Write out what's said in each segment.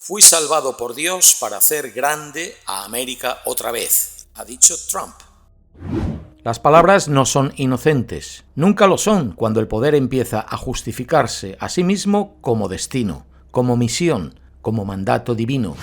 Fui salvado por Dios para hacer grande a América otra vez, ha dicho Trump. Las palabras no son inocentes, nunca lo son cuando el poder empieza a justificarse a sí mismo como destino, como misión, como mandato divino.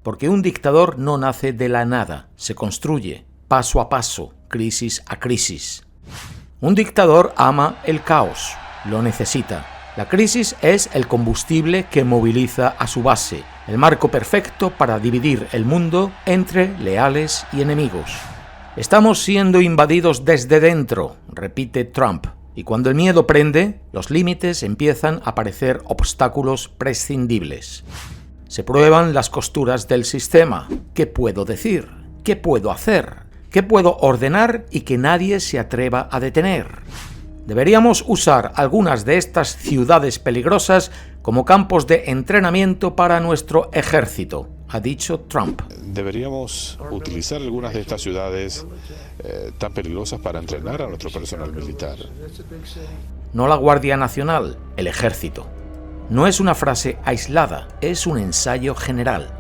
Porque un dictador no nace de la nada, se construye, paso a paso, crisis a crisis. Un dictador ama el caos, lo necesita. La crisis es el combustible que moviliza a su base, el marco perfecto para dividir el mundo entre leales y enemigos. Estamos siendo invadidos desde dentro, repite Trump, y cuando el miedo prende, los límites empiezan a parecer obstáculos prescindibles. Se prueban las costuras del sistema. ¿Qué puedo decir? ¿Qué puedo hacer? ¿Qué puedo ordenar y que nadie se atreva a detener? Deberíamos usar algunas de estas ciudades peligrosas como campos de entrenamiento para nuestro ejército, ha dicho Trump. Deberíamos utilizar algunas de estas ciudades tan peligrosas para entrenar a nuestro personal militar. No la Guardia Nacional, el ejército. No es una frase aislada, es un ensayo general.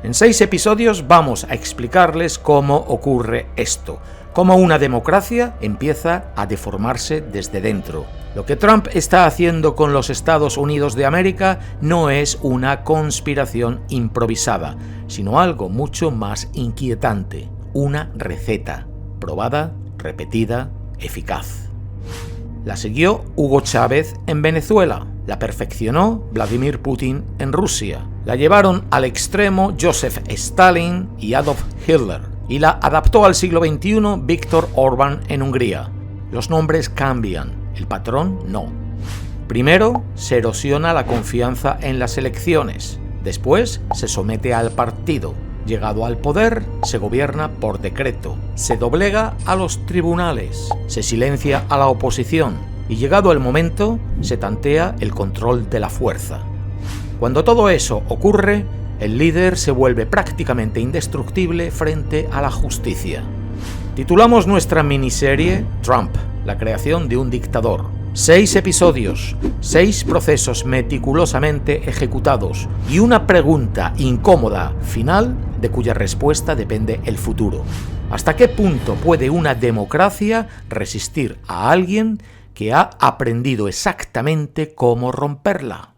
En 6 episodios vamos a explicarles cómo ocurre esto, cómo una democracia empieza a deformarse desde dentro. Lo que Trump está haciendo con los Estados Unidos de América no es una conspiración improvisada, sino algo mucho más inquietante, una receta, probada, repetida, eficaz. La siguió Hugo Chávez en Venezuela, la perfeccionó Vladimir Putin en Rusia, la llevaron al extremo Joseph Stalin y Adolf Hitler, y la adaptó al siglo XXI Viktor Orbán en Hungría. Los nombres cambian, el patrón no. Primero se erosiona la confianza en las elecciones, después se somete al partido. Llegado al poder, se gobierna por decreto, se doblega a los tribunales, se silencia a la oposición y llegado el momento, se tantea el control de la fuerza. Cuando todo eso ocurre, el líder se vuelve prácticamente indestructible frente a la justicia. Titulamos nuestra miniserie Trump, la creación de un dictador. 6 episodios, 6 procesos meticulosamente ejecutados y una pregunta incómoda final de cuya respuesta depende el futuro. ¿Hasta qué punto puede una democracia resistir a alguien que ha aprendido exactamente cómo romperla?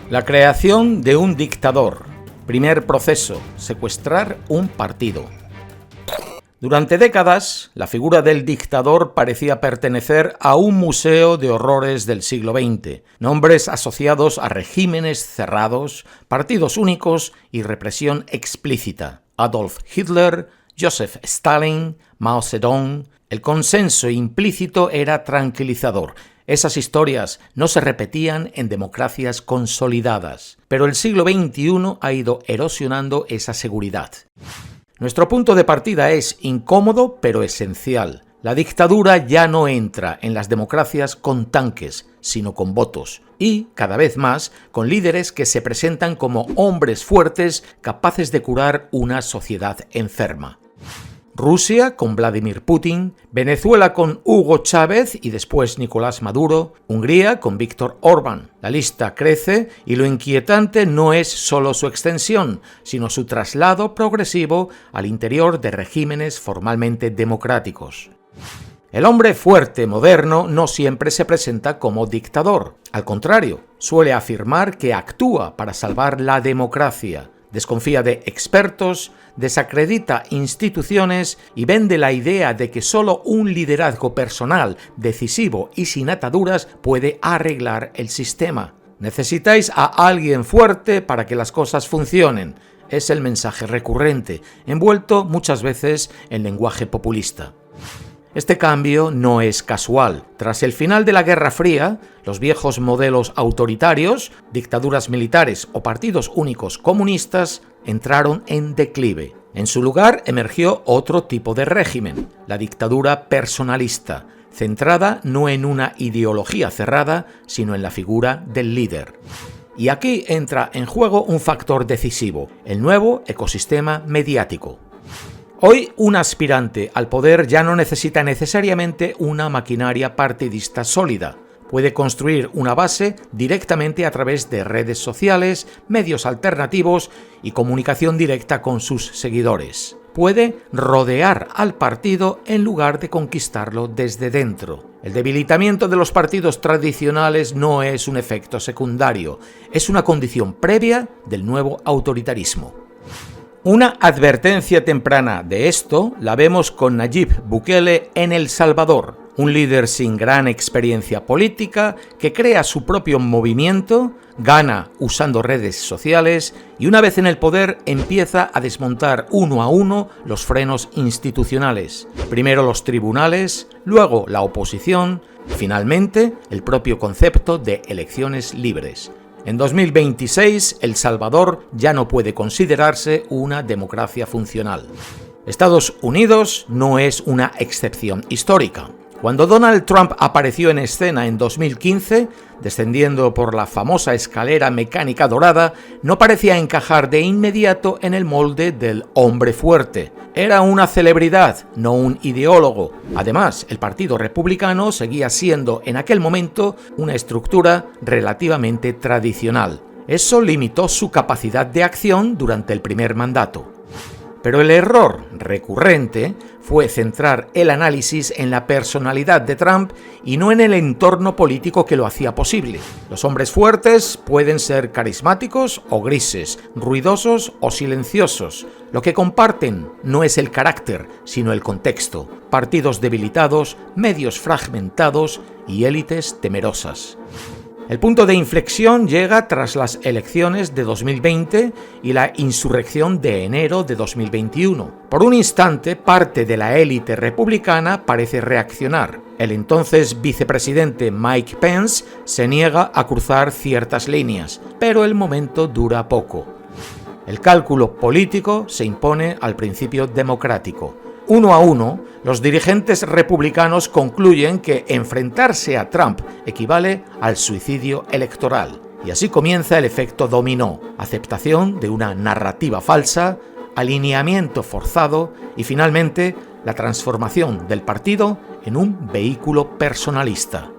La creación de un dictador. Primer proceso, secuestrar un partido. Durante décadas, la figura del dictador parecía pertenecer a un museo de horrores del siglo XX, nombres asociados a regímenes cerrados, partidos únicos y represión explícita. Adolf Hitler, Joseph Stalin, Mao Zedong. El consenso implícito era tranquilizador. Esas historias no se repetían en democracias consolidadas, pero el siglo XXI ha ido erosionando esa seguridad. Nuestro punto de partida es incómodo pero esencial. La dictadura ya no entra en las democracias con tanques, sino con votos, y, cada vez más, con líderes que se presentan como hombres fuertes capaces de curar una sociedad enferma. Rusia con Vladimir Putin, Venezuela con Hugo Chávez y después Nicolás Maduro, Hungría con Viktor Orbán. La lista crece y lo inquietante no es solo su extensión, sino su traslado progresivo al interior de regímenes formalmente democráticos. El hombre fuerte moderno no siempre se presenta como dictador. Al contrario, suele afirmar que actúa para salvar la democracia. Desconfía de expertos, desacredita instituciones y vende la idea de que solo un liderazgo personal, decisivo y sin ataduras puede arreglar el sistema. Necesitáis a alguien fuerte para que las cosas funcionen. Es el mensaje recurrente, envuelto muchas veces en lenguaje populista. Este cambio no es casual. Tras el final de la Guerra Fría, los viejos modelos autoritarios, dictaduras militares o partidos únicos comunistas entraron en declive. En su lugar emergió otro tipo de régimen, la dictadura personalista, centrada no en una ideología cerrada, sino en la figura del líder. Y aquí entra en juego un factor decisivo, el nuevo ecosistema mediático. Hoy un aspirante al poder ya no necesita necesariamente una maquinaria partidista sólida. Puede construir una base directamente a través de redes sociales, medios alternativos y comunicación directa con sus seguidores. Puede rodear al partido en lugar de conquistarlo desde dentro. El debilitamiento de los partidos tradicionales no es un efecto secundario, es una condición previa del nuevo autoritarismo. Una advertencia temprana de esto la vemos con Nayib Bukele en El Salvador, un líder sin gran experiencia política que crea su propio movimiento, gana usando redes sociales y una vez en el poder empieza a desmontar uno a uno los frenos institucionales. Primero los tribunales, luego la oposición, finalmente el propio concepto de elecciones libres. En 2026, El Salvador ya no puede considerarse una democracia funcional. Estados Unidos no es una excepción histórica. Cuando Donald Trump apareció en escena en 2015, descendiendo por la famosa escalera mecánica dorada, no parecía encajar de inmediato en el molde del hombre fuerte. Era una celebridad, no un ideólogo. Además, el Partido Republicano seguía siendo en aquel momento una estructura relativamente tradicional. Eso limitó su capacidad de acción durante el primer mandato. Pero el error recurrente fue centrar el análisis en la personalidad de Trump y no en el entorno político que lo hacía posible. Los hombres fuertes pueden ser carismáticos o grises, ruidosos o silenciosos. Lo que comparten no es el carácter, sino el contexto. Partidos debilitados, medios fragmentados y élites temerosas. El punto de inflexión llega tras las elecciones de 2020 y la insurrección de enero de 2021. Por un instante, parte de la élite republicana parece reaccionar. El entonces vicepresidente Mike Pence se niega a cruzar ciertas líneas, pero el momento dura poco. El cálculo político se impone al principio democrático. Uno a uno, los dirigentes republicanos concluyen que enfrentarse a Trump equivale al suicidio electoral. Y así comienza el efecto dominó, aceptación de una narrativa falsa, alineamiento forzado y finalmente la transformación del partido en un vehículo personalista.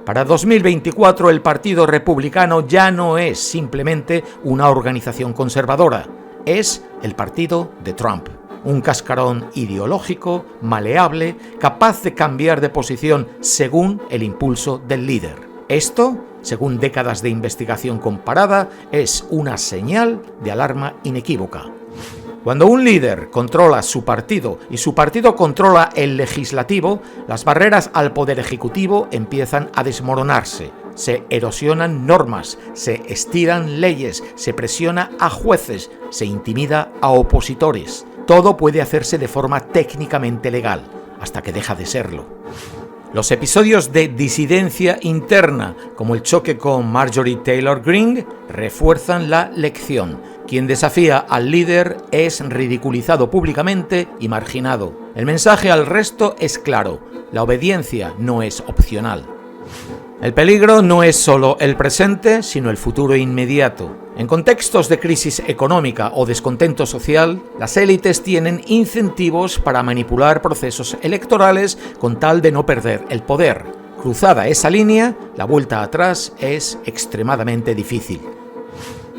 Para 2024 el Partido Republicano ya no es simplemente una organización conservadora, es el partido de Trump. Un cascarón ideológico, maleable, capaz de cambiar de posición según el impulso del líder. Esto, según décadas de investigación comparada, es una señal de alarma inequívoca. Cuando un líder controla su partido y su partido controla el legislativo, las barreras al poder ejecutivo empiezan a desmoronarse. Se erosionan normas, se estiran leyes, se presiona a jueces, se intimida a opositores. Todo puede hacerse de forma técnicamente legal, hasta que deja de serlo. Los episodios de disidencia interna, como el choque con Marjorie Taylor Greene, refuerzan la lección. Quien desafía al líder es ridiculizado públicamente y marginado. El mensaje al resto es claro: la obediencia no es opcional. El peligro no es solo el presente, sino el futuro inmediato. En contextos de crisis económica o descontento social, las élites tienen incentivos para manipular procesos electorales con tal de no perder el poder. Cruzada esa línea, la vuelta atrás es extremadamente difícil.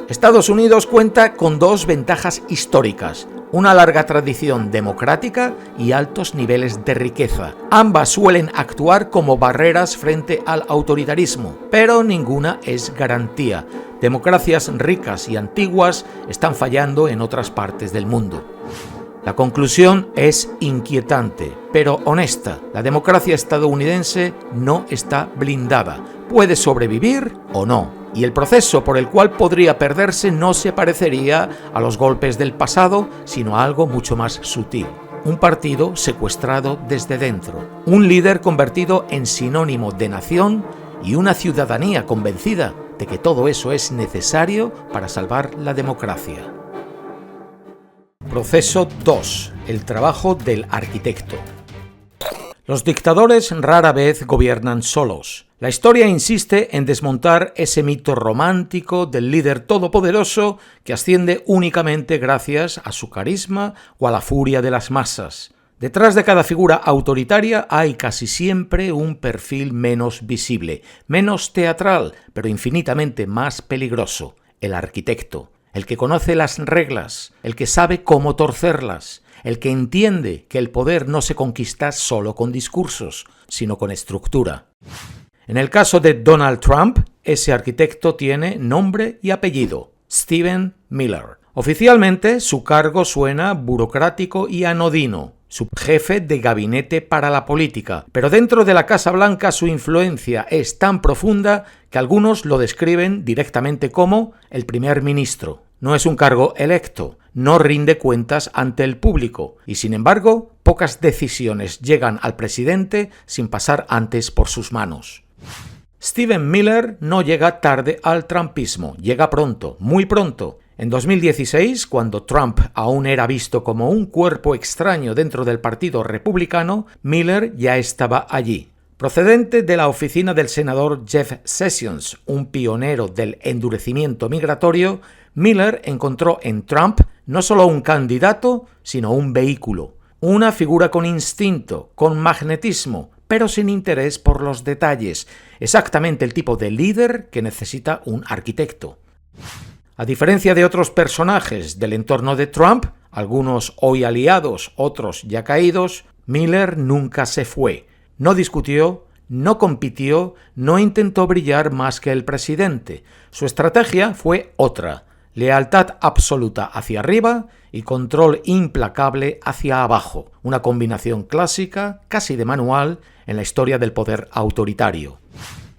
Estados Unidos cuenta con dos ventajas históricas: una larga tradición democrática y altos niveles de riqueza. Ambas suelen actuar como barreras frente al autoritarismo, pero ninguna es garantía. Democracias ricas y antiguas están fallando en otras partes del mundo. La conclusión es inquietante, pero honesta. La democracia estadounidense no está blindada. Puede sobrevivir o no. Y el proceso por el cual podría perderse no se parecería a los golpes del pasado, sino a algo mucho más sutil. Un partido secuestrado desde dentro, un líder convertido en sinónimo de nación y una ciudadanía convencida de que todo eso es necesario para salvar la democracia. Proceso 2. El trabajo del arquitecto. Los dictadores rara vez gobiernan solos. La historia insiste en desmontar ese mito romántico del líder todopoderoso que asciende únicamente gracias a su carisma o a la furia de las masas. Detrás de cada figura autoritaria hay casi siempre un perfil menos visible, menos teatral, pero infinitamente más peligroso: el arquitecto, el que conoce las reglas, el que sabe cómo torcerlas, el que entiende que el poder no se conquista solo con discursos, sino con estructura. En el caso de Donald Trump, ese arquitecto tiene nombre y apellido: Stephen Miller. Oficialmente, su cargo suena burocrático y anodino: subjefe de gabinete para la política, pero dentro de la Casa Blanca su influencia es tan profunda que algunos lo describen directamente como el primer ministro. No es un cargo electo, no rinde cuentas ante el público y, sin embargo, pocas decisiones llegan al presidente sin pasar antes por sus manos. Stephen Miller no llega tarde al trumpismo, llega pronto, muy pronto. En 2016, cuando Trump aún era visto como un cuerpo extraño dentro del Partido Republicano, Miller ya estaba allí. Procedente de la oficina del senador Jeff Sessions, un pionero del endurecimiento migratorio, Miller encontró en Trump no solo un candidato, sino un vehículo, una figura con instinto, con magnetismo, pero sin interés por los detalles, exactamente el tipo de líder que necesita un arquitecto. A diferencia de otros personajes del entorno de Trump, algunos hoy aliados, otros ya caídos, Miller nunca se fue, no discutió, no compitió, no intentó brillar más que el presidente. Su estrategia fue otra: lealtad absoluta hacia arriba y control implacable hacia abajo, una combinación clásica, casi de manual, en la historia del poder autoritario.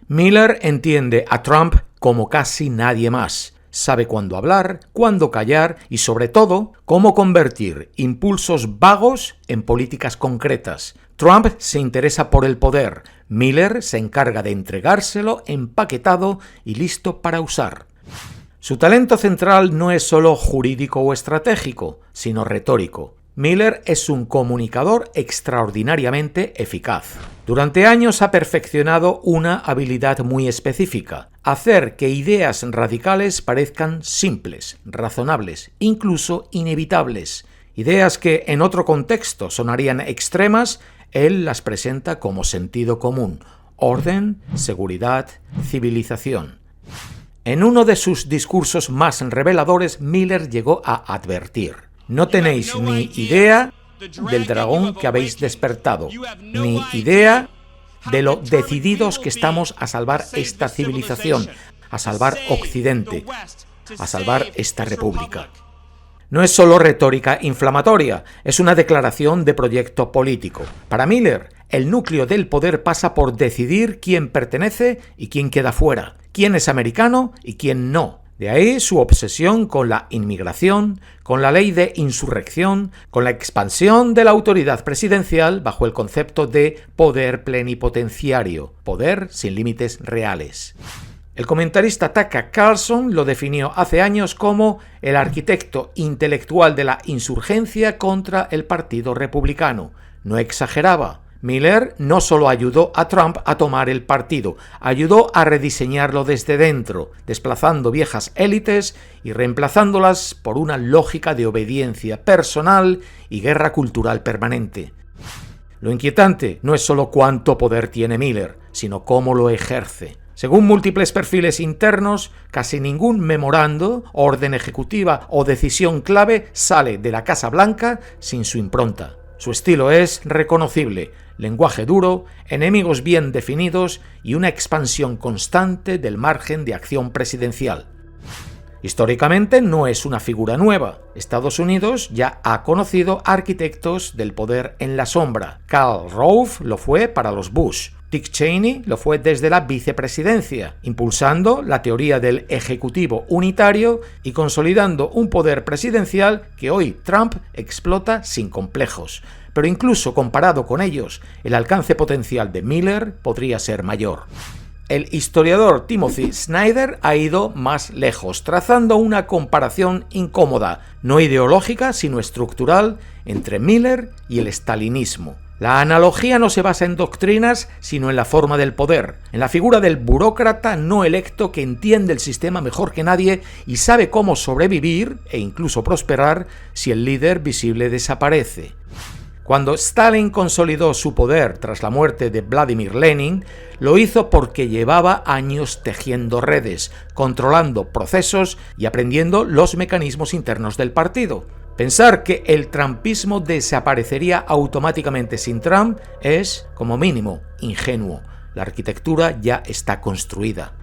Miller entiende a Trump como casi nadie más. Sabe cuándo hablar, cuándo callar y, sobre todo, cómo convertir impulsos vagos en políticas concretas. Trump se interesa por el poder. Miller se encarga de entregárselo empaquetado y listo para usar. Su talento central no es solo jurídico o estratégico, sino retórico. Miller es un comunicador extraordinariamente eficaz. Durante años ha perfeccionado una habilidad muy específica: hacer que ideas radicales parezcan simples, razonables, incluso inevitables. Ideas que en otro contexto sonarían extremas, él las presenta como sentido común: orden, seguridad, civilización. En uno de sus discursos más reveladores, Miller llegó a advertir: no tenéis ni idea del dragón que habéis despertado, ni idea de lo decididos que estamos a salvar esta civilización, a salvar Occidente, a salvar esta república. No es solo retórica inflamatoria, es una declaración de proyecto político. Para Miller, el núcleo del poder pasa por decidir quién pertenece y quién queda fuera, quién es americano y quién no. De ahí su obsesión con la inmigración, con la ley de insurrección, con la expansión de la autoridad presidencial bajo el concepto de poder plenipotenciario, poder sin límites reales. El comentarista Tucker Carlson lo definió hace años como el arquitecto intelectual de la insurgencia contra el Partido Republicano. No exageraba. Miller no solo ayudó a Trump a tomar el partido, ayudó a rediseñarlo desde dentro, desplazando viejas élites y reemplazándolas por una lógica de obediencia personal y guerra cultural permanente. Lo inquietante no es solo cuánto poder tiene Miller, sino cómo lo ejerce. Según múltiples perfiles internos, casi ningún memorando, orden ejecutiva o decisión clave sale de la Casa Blanca sin su impronta. Su estilo es reconocible: lenguaje duro, enemigos bien definidos y una expansión constante del margen de acción presidencial. Históricamente no es una figura nueva. Estados Unidos ya ha conocido arquitectos del poder en la sombra. Karl Rove lo fue para los Bush. Dick Cheney lo fue desde la vicepresidencia, impulsando la teoría del ejecutivo unitario y consolidando un poder presidencial que hoy Trump explota sin complejos. Pero incluso comparado con ellos, el alcance potencial de Miller podría ser mayor. El historiador Timothy Snyder ha ido más lejos, trazando una comparación incómoda, no ideológica sino estructural, entre Miller y el stalinismo. La analogía no se basa en doctrinas, sino en la forma del poder, en la figura del burócrata no electo que entiende el sistema mejor que nadie y sabe cómo sobrevivir e incluso prosperar si el líder visible desaparece. Cuando Stalin consolidó su poder tras la muerte de Vladimir Lenin, lo hizo porque llevaba años tejiendo redes, controlando procesos y aprendiendo los mecanismos internos del partido. Pensar que el trumpismo desaparecería automáticamente sin Trump es, como mínimo, ingenuo. La arquitectura ya está construida.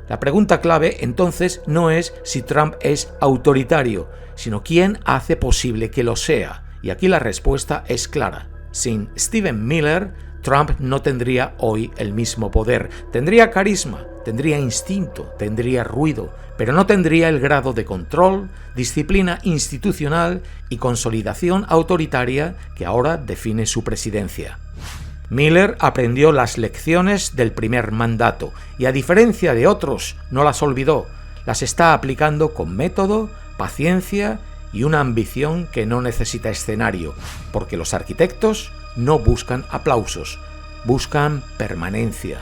La pregunta clave, entonces, no es si Trump es autoritario, sino quién hace posible que lo sea. Y aquí la respuesta es clara. Sin Stephen Miller, Trump no tendría hoy el mismo poder. Tendría carisma, tendría instinto, tendría ruido, pero no tendría el grado de control, disciplina institucional y consolidación autoritaria que ahora define su presidencia. Miller aprendió las lecciones del primer mandato y, a diferencia de otros, no las olvidó. Las está aplicando con método, paciencia y una ambición que no necesita escenario, porque los arquitectos no buscan aplausos, buscan permanencia.